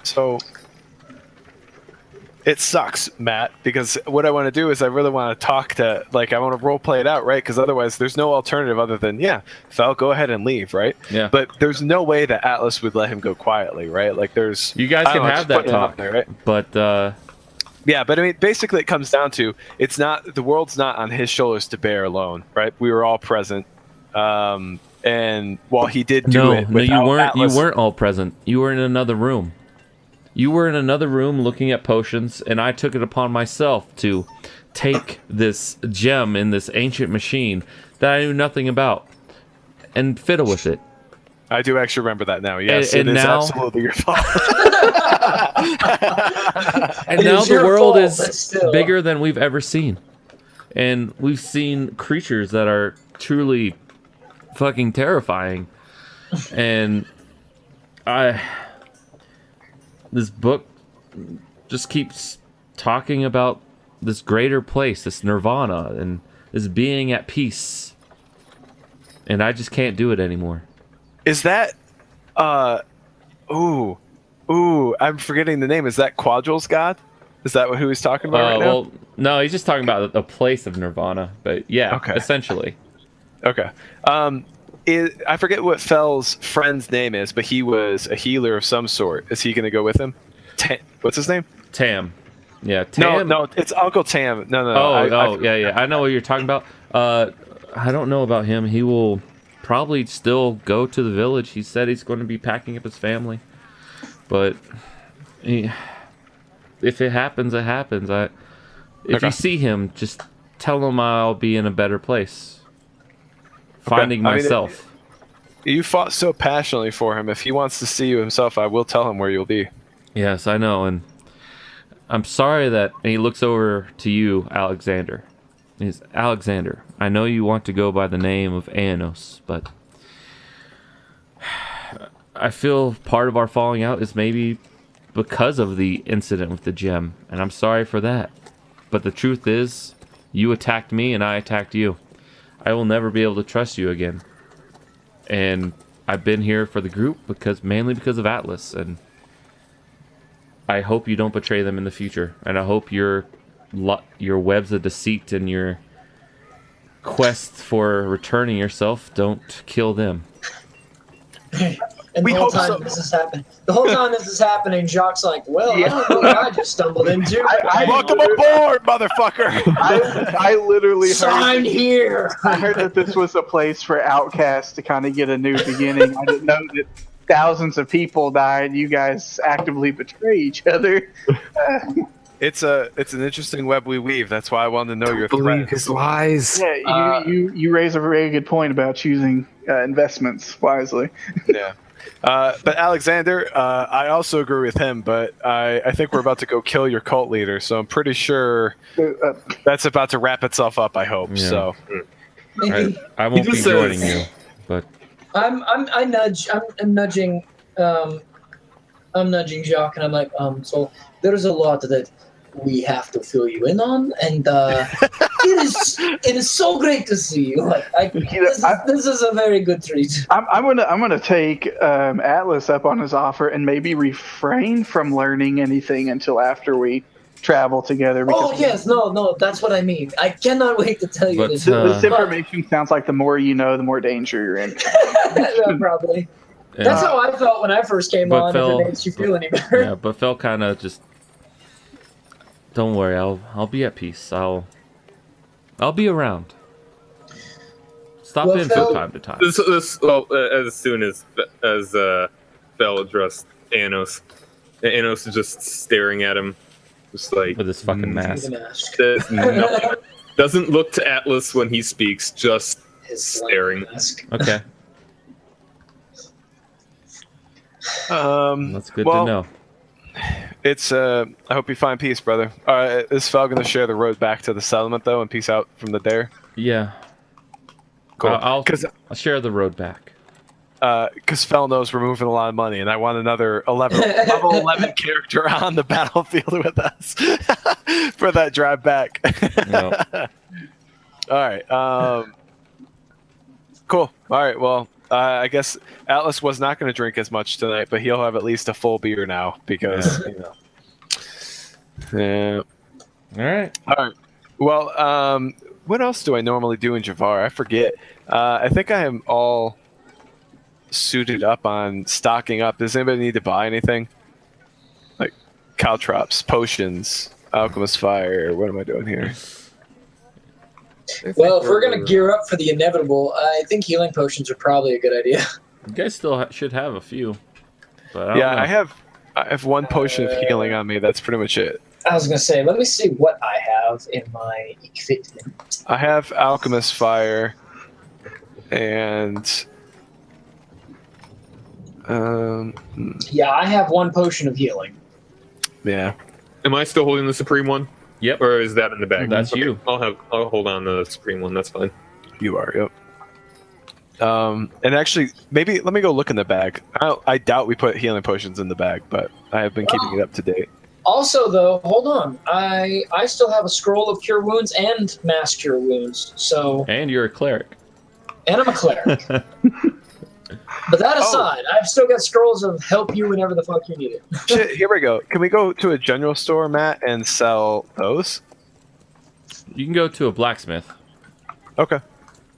So it sucks, Matt, because what I want to do is I really want to talk to, I want to role play it out, right? Because otherwise there's no alternative other than, Fel, go ahead and leave, right? Yeah. But there's no way that Atlas would let him go quietly, right? There's... You guys I can don't know, have just that putting it out talk, there, right? but Yeah, but I mean, basically it comes down to, it's not, the world's not on his shoulders to bear alone, right? We were all present. And while he did do it no, you without weren't. Atlas, You weren't all present. You were in another room. You were in another room looking at potions, and I took it upon myself to take this gem in this ancient machine that I knew nothing about and fiddle with it. I do actually remember that now. Yes, And it is now- absolutely your fault. And It now is the your world fault, is but still. bigger than we've ever seen. And we've seen creatures that are truly fucking terrifying. And this book just keeps talking about this greater place, this nirvana, and this being at peace. And I just can't do it anymore. Is that ooh, I'm forgetting the name. Is that Quadril's god? Is that who he's talking about right now? Well, no, he's just talking about a place of nirvana, but yeah, Okay. essentially. Okay. I forget what Fell's friend's name is, but he was a healer of some sort. Is he going to go with him? What's his name? Tam. Yeah, Tam. No, it's Uncle Tam. No. Yeah. I know what you're talking about. I don't know about him. He will probably still go to the village. He said he's going to be packing up his family. But if it happens, it happens. If you see him, just tell him I'll be in a better place. Finding myself. You fought so passionately for him. If he wants to see you himself, I will tell him where you'll be. Yes, I know, and I'm sorry that. And he looks over to you, Alexander. He's Alexander. I know you want to go by the name of Aenos, but I feel part of our falling out is maybe because of the incident with the gem, and I'm sorry for that. But the truth is, you attacked me and I attacked you. I will never be able to trust you again. And I've been here for the group mainly because of Atlas, and I hope you don't betray them in the future. And I hope your webs of deceit and your quest for returning yourself don't kill them. And We the whole hope time so. this is happening, Jacques' like, well, I don't know what I just stumbled into. Welcome aboard, motherfucker! I literally Sign here. I heard that this was a place for outcasts to kind of get a new beginning. I didn't know that thousands of people died. You guys actively betray each other. It's an interesting web we weave. That's why I wanted to know your Believe threat. his lies. Yeah, you raise a very good point about choosing investments wisely. Yeah. But Alexander, I also agree with him, but I think we're about to go kill your cult leader, so I'm pretty sure that's about to wrap itself up, I hope. Yeah. So I won't be just joining says- you, but I'm nudging Jacques, and I'm like, so there's a lot that we have to fill you in on, and it is so great to see you. Like, this is a very good treat. I'm gonna take Atlas up on his offer and maybe refrain from learning anything until after we travel together. Oh yes, no, that's what I mean. I cannot wait to tell you But, this. This information sounds like the more you know, the more danger you're in. Yeah, probably. That's how I felt when I first came but on. Phil- if it makes you feel any better. yeah, but Phil kind of just. Don't worry, I'll be at peace. I'll be around. Stop Well, in Phil- from time to time. As soon as Bell addressed Anos is just staring at him, just like With his fucking mask. The mask. says nothing. Doesn't look to Atlas when he speaks, just His staring. mask. Okay, that's good well, to know. It's I hope you find peace, brother. Is Fel going to share the road back to the settlement though, and peace out from the dare? Yeah, Cool. I'll share the road back. Because Fel knows we're moving a lot of money, and I want another level 11 character on the battlefield with us for that drive back. No. All right. Cool. All right. Well, I guess Atlas was not going to drink as much tonight, but he'll have at least a full beer now because, Yeah. All right. All right. Well, what else do I normally do in Javar? I forget. I think I am all suited up on stocking up. Does anybody need to buy anything? Like caltrops, potions, alchemist fire. What am I doing here? Well, if we're gonna gear up for the inevitable, I think healing potions are probably a good idea. You guys still should have a few. But I don't know. I I have 1 potion of healing on me. That's pretty much it. I was gonna say, let me see what I have in my equipment. I have Alchemist Fire, and Yeah, I have 1 potion of healing. yeah. Am I still holding the Supreme one? Yep. Or is that in the bag? That's Okay, you. I'll hold on to the Supreme one. That's fine. You are, yep. And actually, maybe let me go look in the bag. I doubt we put healing potions in the bag, but I have been keeping it up to date. Also, though, hold on. I still have a scroll of cure wounds and mass cure wounds. So, And you're a cleric. and I'm a cleric. But that aside, I've still got scrolls of help you whenever the fuck you need it. Shit, here we go. Can we go to a general store, Matt, and sell those? You can go to a blacksmith. Okay.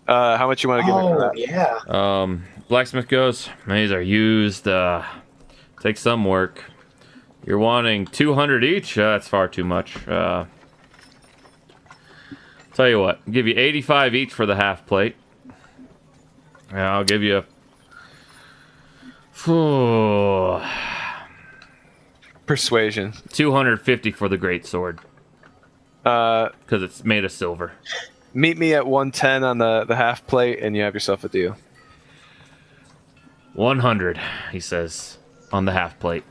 How much you want to give me for that? Yeah. Blacksmith goes, these are used. Take some work. You're wanting 200 each? That's far too much. Tell you what, I'll give you 85 each for the half plate. And I'll give you Persuasion. 250 for the great sword. Because it's made of silver. Meet me at 110 on the half plate, and you have yourself a deal. 100, he says, on the half plate.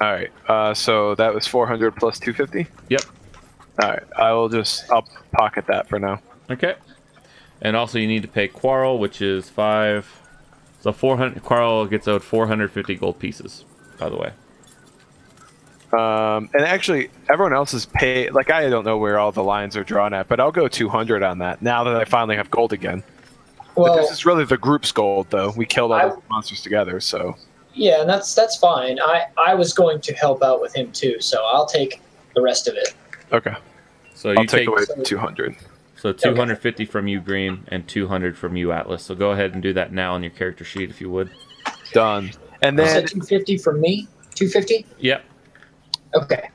All right. So that was 400 plus 250. Yep. All right. I'll pocket that for now. Okay. And also you need to pay Quarrel, which is 5. So 400. Quarrel gets owed 450 gold pieces, by the way. And actually, everyone else is paid. Like, I don't know where all the lines are drawn at, but I'll go 200 on that now that I finally have gold again. Well, But this is really the group's gold, though. We killed all the monsters together, so. yeah, and that's fine. I was going to help out with him too, so I'll take the rest of it. Okay. So I'll you take away so- 200. So 250 from you, Green, and 200 from you, Atlas. So go ahead and do that now on your character sheet, if you would. Done. And You then, said 250 from me? 250? Yep. Okay.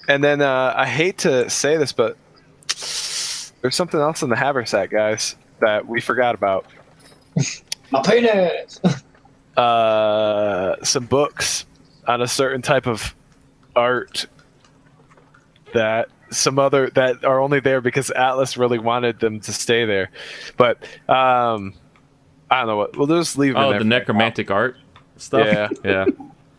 and then I hate to say this, but there's something else in the haversack, guys, that we forgot about. My penis! Some books on a certain type of art that are only there because Atlas really wanted them to stay there. But I don't know what. We'll just leave them Oh, there the for necromantic art stuff? Yeah. Yeah.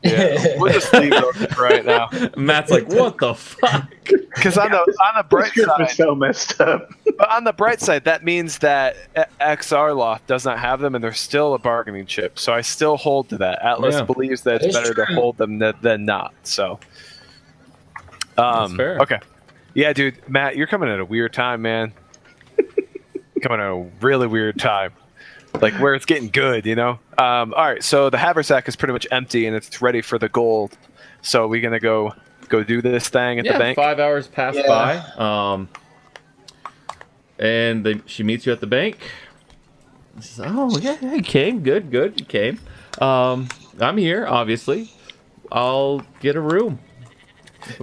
Yeah, we'll just leave those right now. Matt's like, what the fuck? Because on the bright This group is side, so messed up. but on the bright side, that means that Axar'loth does not have them, and they're still a bargaining chip. So I still hold to that. Atlas Yeah. believes that it's It's better to true. hold them than not. So, That's fair. okay, yeah, dude, Matt, you're coming at a weird time, man. Coming at a really weird time, like where it's getting good, you know. All right, so the haversack is pretty much empty, and it's ready for the gold. So we're gonna go do this thing at the bank. 5 hours pass Yeah. by. And she meets you at the bank. She says, oh, yeah, you came. Good, you came. I'm here, obviously. I'll get a room.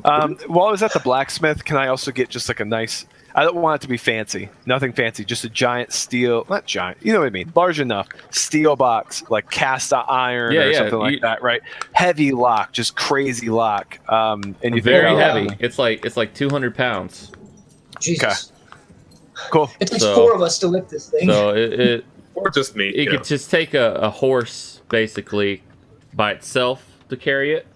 While I was at the blacksmith, can I also get just like a nice? I don't want it to be fancy. Nothing fancy. Just a giant steel, not giant. You know what I mean? Large enough steel box, like cast iron Yeah, or yeah, something like that, right? Heavy lock, just crazy lock. And you Very figure out- heavy. It's like 200 pounds. Jesus. Cool. It takes So- 4 of us to lift this thing. So it Or just me. it could just take a horse, basically, by itself to carry it.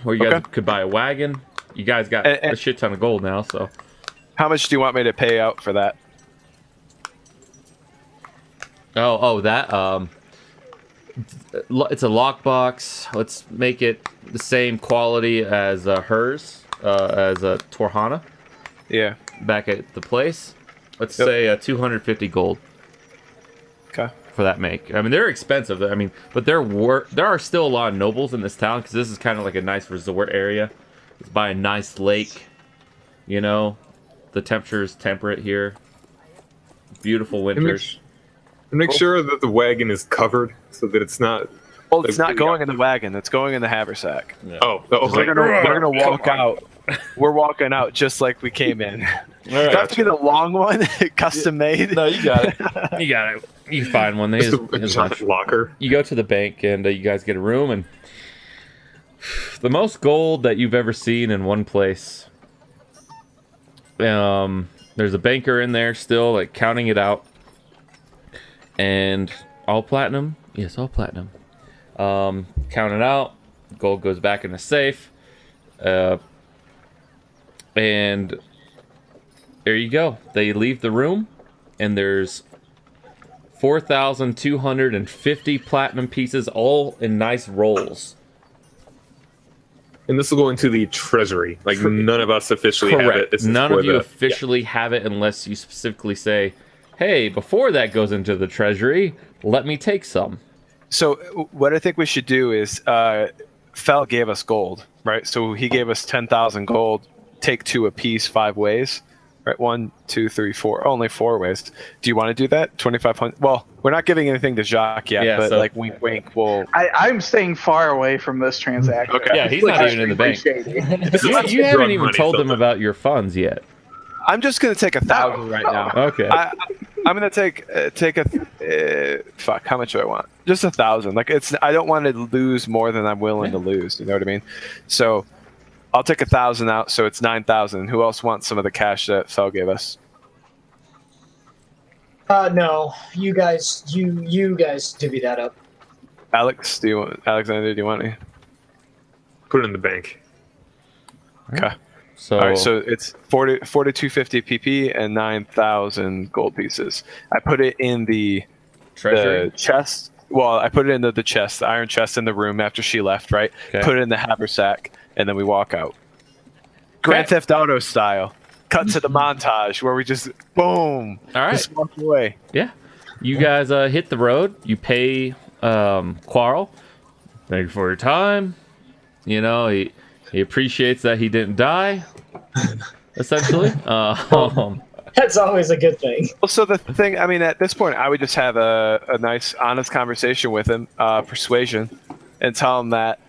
Or you guys Okay. could buy a wagon. You guys got And- a shit ton of gold now, so. How much do you want me to pay out for that? That it's a lockbox. Let's make it the same quality as hers, as Torhana Yeah. back at the place. Let's Yep. say 250 gold Okay. for that make. I mean, they're expensive. I mean, but there are still a lot of nobles in this town because this is kind of like a nice resort area. It's by a nice lake. You know, the temperature is temperate here. Beautiful winters. And make sure that the wagon is covered so that it's not. Well, it's not going in the wagon. It's going in the haversack. Oh, We're gonna walk out. We're walking out just like we came in. All right. Do I have to get a long one, custom made? No, you got it. You got it. You find one. Just a giant locker. You go to the bank and you guys get a room, and the most gold that you've ever seen in one place. There's a banker in there still, like counting it out, and all platinum. Yes, all platinum. Count it out. Gold goes back in the safe, and there you go. They leave the room, and there's 4,250 platinum pieces, all in nice rolls. And this will go into the treasury. Like, none of us officially have it. This is None for of you the- officially have it unless you specifically say, hey, before that goes into the treasury, let me take some. So what I think we should do is, Fel gave us gold, right? So he gave us 10,000 gold. Take 2 apiece, 5 ways, right? 1, 2, 3, 4. Only 4 ways. Do you want to do that? 2,500. Well, we're not giving anything to Jacques yet, Yeah, but so- like wink, wink. We'll. I'm staying far away from this transaction. Okay. Yeah, he's not even in the bank. You haven't drug even money, told them something. about your funds yet. I'm just gonna take 1,000 right now. Okay. I'm gonna take a fuck. How much do I want? Just 1,000. Like I don't want to lose more than I'm willing to lose. You know what I mean? So I'll take 1,000 out. So it's 9,000. Who else wants some of the cash that Fel gave us? No, you guys divvy that up. Alexander? Do you want me? Put it in the bank. Okay. So, All right. So it's 4,250 PP and 9,000 gold pieces. I put it in the treasury. chest. Well, I put it into the chest, the iron chest in the room after she left, right? Okay. Put it in the haversack, and then we walk out. Grand Theft Auto style. Cut to the montage where we just, boom, All right. just walk away. Yeah. You guys hit the road. You pay Quarrel. Thank you for your time. You know, he appreciates that he didn't die, essentially. That's always a good thing. Well, so the thing, I mean, at this point, I would just have a nice, honest conversation with him, persuasion, and tell him that,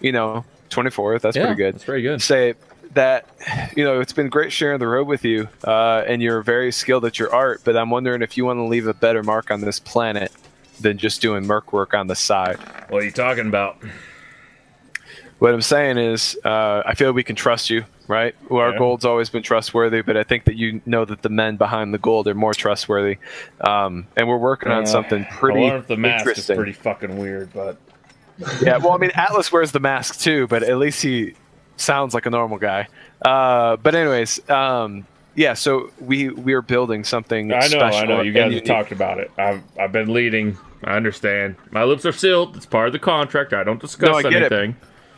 24, that's pretty good. That's very good. Say that, it's been great sharing the road with you, and you're very skilled at your art, but I'm wondering if you want to leave a better mark on this planet than just doing merc work on the side. What are you talking about? What I'm saying is, I feel we can trust you, right? Well, our gold's always been trustworthy, but I think that you know that the men behind the gold are more trustworthy. And we're working on something pretty I wonder if the mask is interesting. pretty fucking weird, but Yeah, well, I mean, Atlas wears the mask too, but at least he sounds like a normal guy. But anyways, yeah, so we are building something special. I know. You guys and have talked about it. I've been leading. I understand. My lips are sealed. It's part of the contract. I don't discuss No, I get it. anything.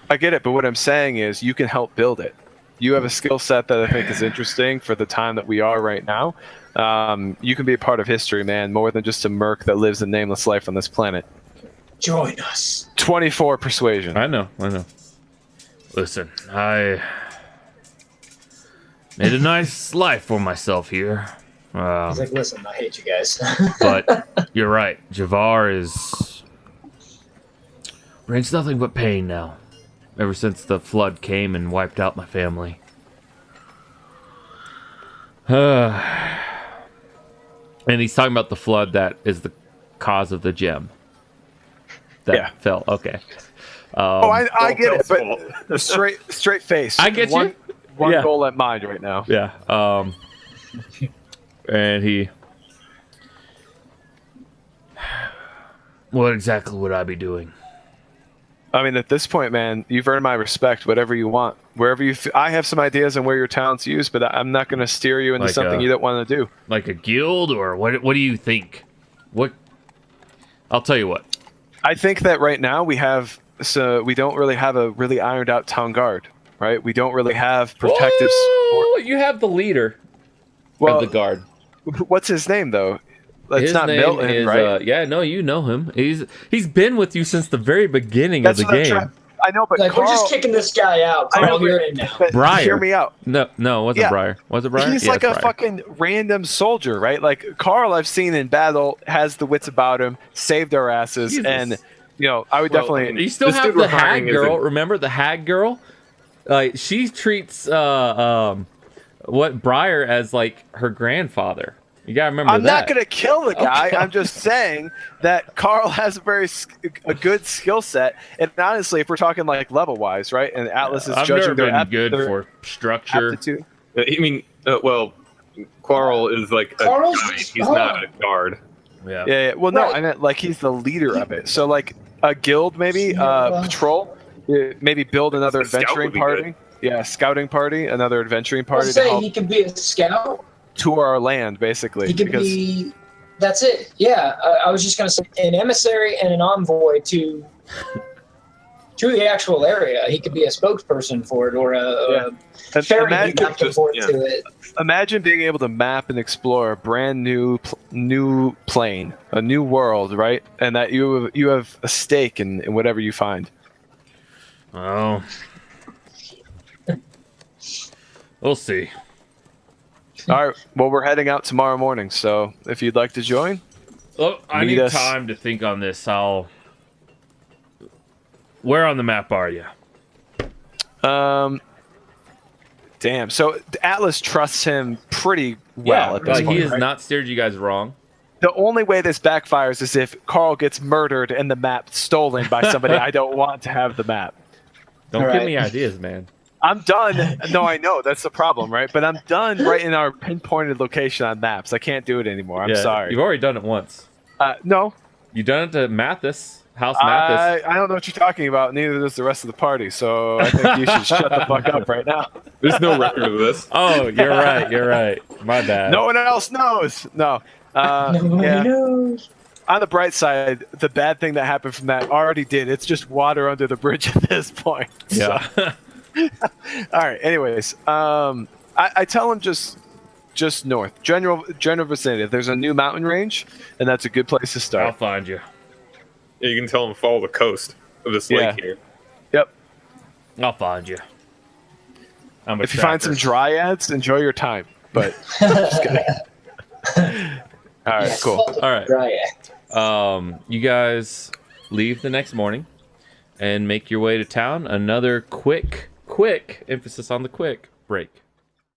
I get it, but what I'm saying is you can help build it. You have a skill set that I think is interesting for the time that we are right now. You can be a part of history, man, more than just a merc that lives a nameless life on this planet. Join us. 24 persuasion. I know. Listen, I made a nice life for myself here. He's like, listen, I hate you guys. But you're right. Javar brings nothing but pain now. Ever since the flood came and wiped out my family. And he's talking about the flood that is the cause of the gem. That fell. Okay. I get it, Phil's but straight face. I get you. One Yeah. goal at mind right now. Yeah. And he... What exactly would I be doing? I mean, at this point, man, you've earned my respect. Whatever you want, wherever you. I have some ideas on where your talent's used, but I'm not going to steer you into Like, something you don't want to do. Like a guild, or what do you think? What? I'll tell you what. I think that right now we don't really have a really ironed out town guard, right? We don't really have protectives. Oh, you have the leader Well, of the guard. what's his name though? It's His not name Milton, is, right? yeah, no, you know him. He's been with you since the very beginning That's of what the I'm game. trying. I know, but Like, Carl, we're just kicking this guy out. I know, Carl, you're in now. but Briar. hear me out. No, it wasn't Yeah. Briar. Was it Briar? He's Yeah, like it's a Briar. fucking random soldier, right? Like Carl, I've seen in battle, has the wits about him, saved our asses, Jesus. and I would definitely. You still This have dude we're the hag hiring is girl. a- Remember the hag girl? She treats what Briar as like her grandfather. You gotta remember I'm that. not gonna kill the guy. I'm just saying that Carl has a good skill set, and honestly, if we're talking like level wise, right? And Atlas is I've judging never their been good for structure. aptitude. I mean, well, Quarrel is like a Carl's guide. just- He's not a guard. Yeah. Yeah. Well, no, Right. I meant like he's the leader of it. So like a guild, maybe patrol, maybe build another A scout adventuring would be party. good. Yeah, scouting party, another adventuring I'll party to say help he could be a scout. tour our land, basically. He could because be. That's it. Yeah, I was just gonna say an emissary and an envoy to the actual area. He could be a spokesperson for it or a ferry imagine, back and forth to it. imagine being able to map and explore a brand new plane, a new world, right? And that you have a stake in whatever you find. Oh. We'll see. All right. Well, we're heading out tomorrow morning, so if you'd like to join, Oh, I Meet need us. time to think on this. Where on the map are you? damn. So Atlas trusts him pretty well at this he point. has right? not steered you guys wrong. The only way this backfires is if Carl gets murdered and the map stolen by somebody I don't want to have the map. Don't All give right. me ideas, man. I'm done. No, I know that's the problem, right? But I'm done right in our pinpointed location on maps. I can't do it anymore. I'm Yeah, sorry. You've already done it once. No, You've done it to Mathis, House Mathis. I don't know what you're talking about. Neither does the rest of the party. So I think you should shut the fuck up right now. There's no record of this. Oh, you're right. You're right. My bad. No one else knows. No. Nobody Yeah. knows. On the bright side, the bad thing that happened from that already did. It's just water under the bridge at this point. So- Yeah. all right. Anyways, I tell him just north, general vicinity. There's a new mountain range, and that's a good place to I'll start. find you. Yeah, you can tell him to follow the coast of this Yeah. lake here. Yep. I'll find you. I'm a If you find some tracker. dryads, enjoy your time. But just kidding. All right. Yes. Cool. All right. Right. You guys leave the next morning and make your way to town. Another quick emphasis on the quick break.